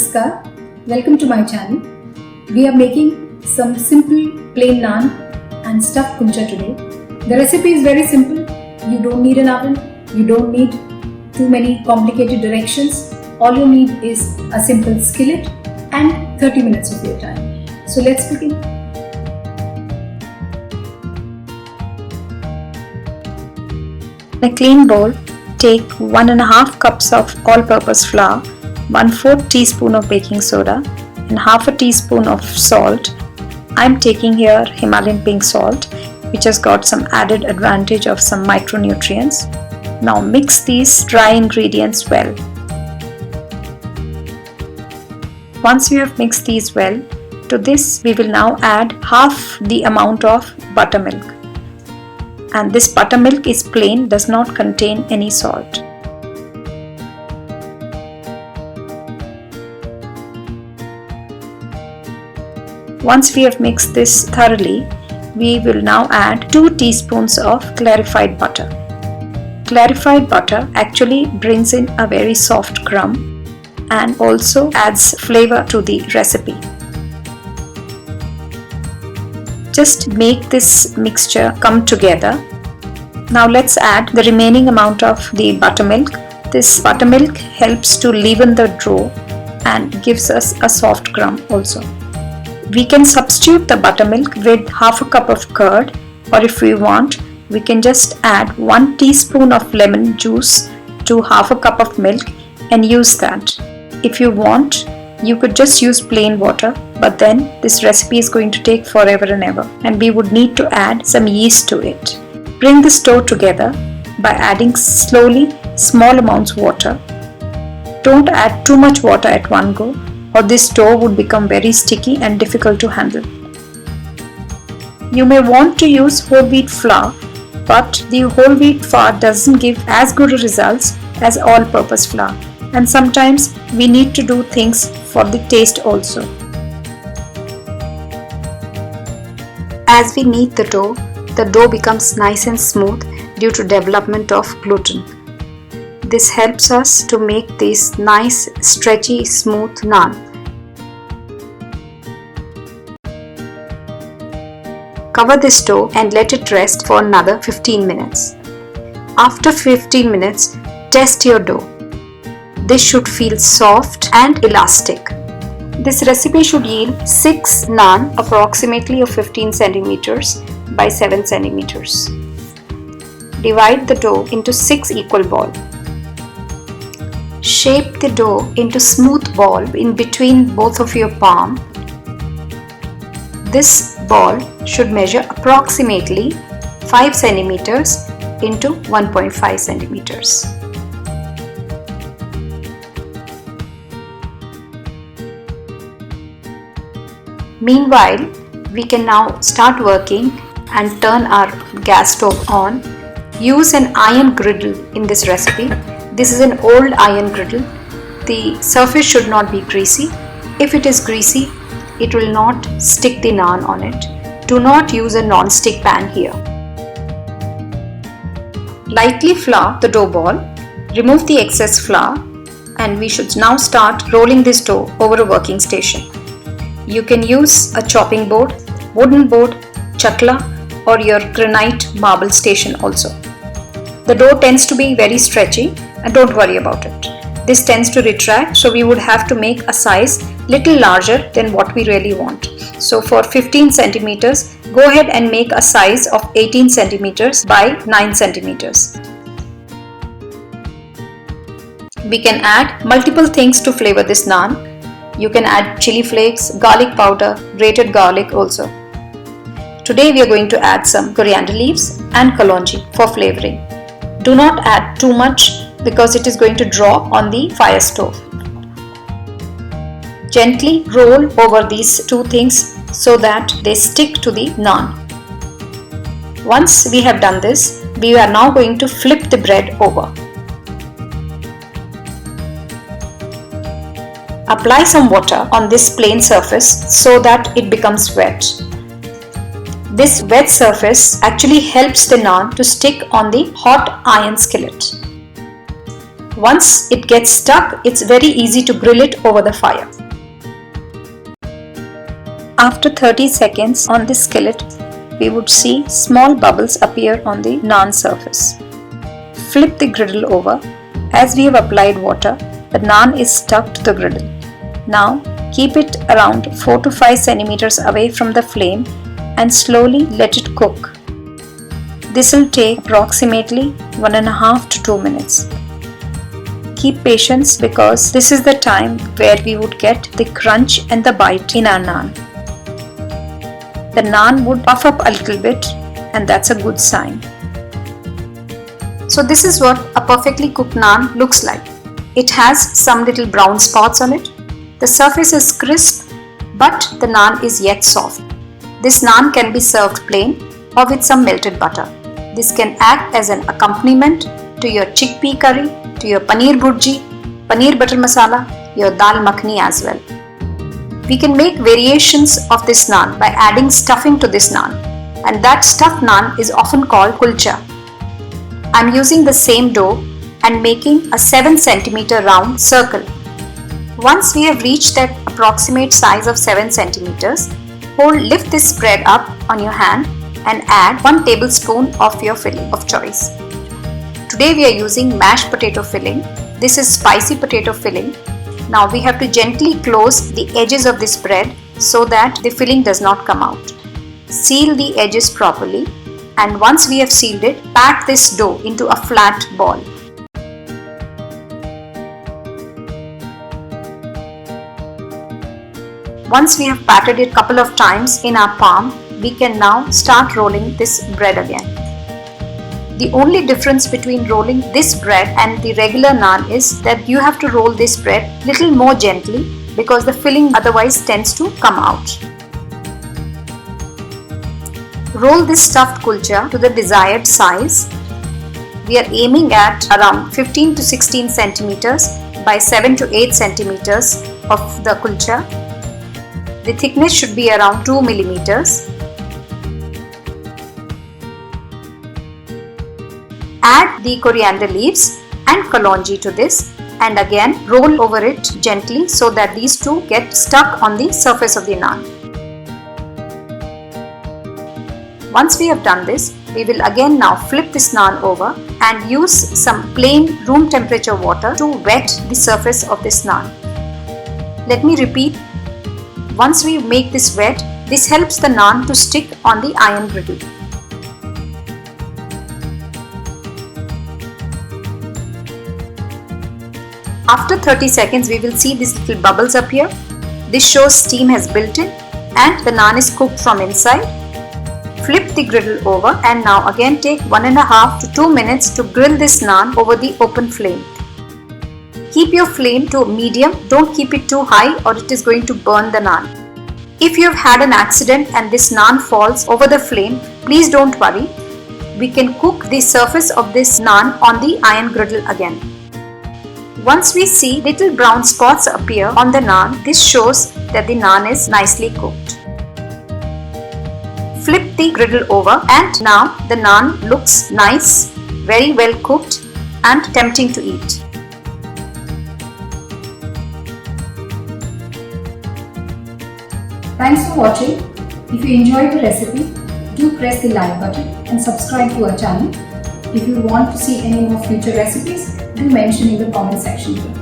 Namaskar, welcome to my channel. We are making some simple plain naan and stuffed kuncha today. The recipe is very simple. You don't need an oven, you don't need too many complicated directions. All you need is a simple skillet and 30 minutes of your time. So let's begin. In a clean bowl, take 1.5 cups of all-purpose flour, 1/4 teaspoon of baking soda and half a teaspoon of salt. I'm taking here Himalayan pink salt, which has got some added advantage of some micronutrients. Now mix these dry ingredients well. Once you have mixed these well, to this we will now add half the amount of buttermilk. And this buttermilk is plain, does not contain any salt. Once we have mixed this thoroughly, we will now add 2 teaspoons of clarified butter. Clarified butter actually brings in a very soft crumb and also adds flavor to the recipe. Just make this mixture come together. Now let's add the remaining amount of the buttermilk. This buttermilk helps to leaven the dough and gives us a soft crumb also. We can substitute the buttermilk with half a cup of curd, or if we want, we can just add 1 teaspoon of lemon juice to half a cup of milk and use that. If you want, you could just use plain water, but then this recipe is going to take forever and ever, and we would need to add some yeast to it. Bring this dough together by adding slowly small amounts of water. Don't add too much water at one go, or this dough would become very sticky and difficult to handle. You may want to use whole wheat flour, but the whole wheat flour doesn't give as good results as all-purpose flour, and sometimes we need to do things for the taste also. As we knead the dough becomes nice and smooth due to development of gluten. This helps us to make these nice, stretchy, smooth naan. Cover this dough and let it rest for another 15 minutes. After 15 minutes, test your dough. This should feel soft and elastic. This recipe should yield 6 naan approximately of 15 centimeters by 7 centimeters. Divide the dough into 6 equal balls. Shape the dough into smooth ball in between both of your palm. This ball should measure approximately 5 centimeters into 1.5 centimeters. Meanwhile, we can now start working and turn our gas stove on. Use an iron griddle in this recipe. This is an old iron griddle. The surface should not be greasy. If it is greasy, it will not stick the naan on it. Do not use a non-stick pan here. Lightly flour the dough ball. Remove the excess flour, and we should now start rolling this dough over a working station. You can use a chopping board, wooden board, chakla, or your granite marble station also. The dough tends to be very stretchy, and don't worry about it. This tends to retract, so we would have to make a size little larger than what we really want. So for 15 centimeters, go ahead and make a size of 18 centimeters by 9 centimeters. We can add multiple things to flavor this naan. You can add chili flakes, garlic powder, grated garlic also. Today we are going to add some coriander leaves and kalonji for flavoring. Do not add too much because it is going to draw on the fire stove. Gently roll over these two things so that they stick to the naan. Once we have done this, we are now going to flip the bread over. Apply some water on this plain surface so that it becomes wet. This wet surface actually helps the naan to stick on the hot iron skillet. Once it gets stuck, it's very easy to grill it over the fire. After 30 seconds on this skillet, we would see small bubbles appear on the naan surface. Flip the griddle over. As we have applied water, the naan is stuck to the griddle. Now keep it around 4 to 5 centimeters away from the flame and slowly let it cook. This will take approximately 1.5 to 2 minutes. Keep patience because this is the time where we would get the crunch and the bite in our naan. The naan would puff up a little bit, and that's a good sign. So this is what a perfectly cooked naan looks like. It has some little brown spots on it. The surface is crisp, but the naan is yet soft. This naan can be served plain or with some melted butter. This can act as an accompaniment to your chickpea curry, to your paneer bhurji, paneer butter masala, your dal makhani as well. We can make variations of this naan by adding stuffing to this naan, and that stuffed naan is often called kulcha. I am using the same dough and making a 7 cm round circle. Once we have reached that approximate size of 7 cm, lift this spread up on your hand and add 1 tablespoon of your filling of choice. Today we are using mashed potato filling. This is spicy potato filling. Now we have to gently close the edges of this bread so that the filling does not come out. Seal the edges properly, and once we have sealed it, pat this dough into a flat ball. Once we have patted it a couple of times in our palm, we can now start rolling this bread again. The only difference between rolling this bread and the regular naan is that you have to roll this bread little more gently because the filling otherwise tends to come out. Roll this stuffed kulcha to the desired size. We are aiming at around 15 to 16 centimeters by 7 to 8 centimeters of the kulcha. The thickness should be around 2 millimeters. Add the coriander leaves and kalonji to this, and again roll over it gently so that these two get stuck on the surface of the naan. Once we have done this, we will again now flip this naan over and use some plain room temperature water to wet the surface of this naan. Let me repeat. Once we make this wet, this helps the naan to stick on the iron griddle. After 30 seconds, we will see these little bubbles appear. This shows steam has built in and the naan is cooked from inside. Flip the griddle over and now again take 1.5 to 2 minutes to grill this naan over the open flame. Keep your flame to medium, don't keep it too high or it is going to burn the naan. If you have had an accident and this naan falls over the flame, please don't worry. We can cook the surface of this naan on the iron griddle again. Once we see little brown spots appear on the naan, this shows that the naan is nicely cooked. Flip the griddle over and now the naan looks nice, very well cooked and tempting to eat. Thanks for watching. If you enjoyed the recipe, do press the like button and subscribe to our channel. If you want to see any more future recipes, do mention in the comment section below.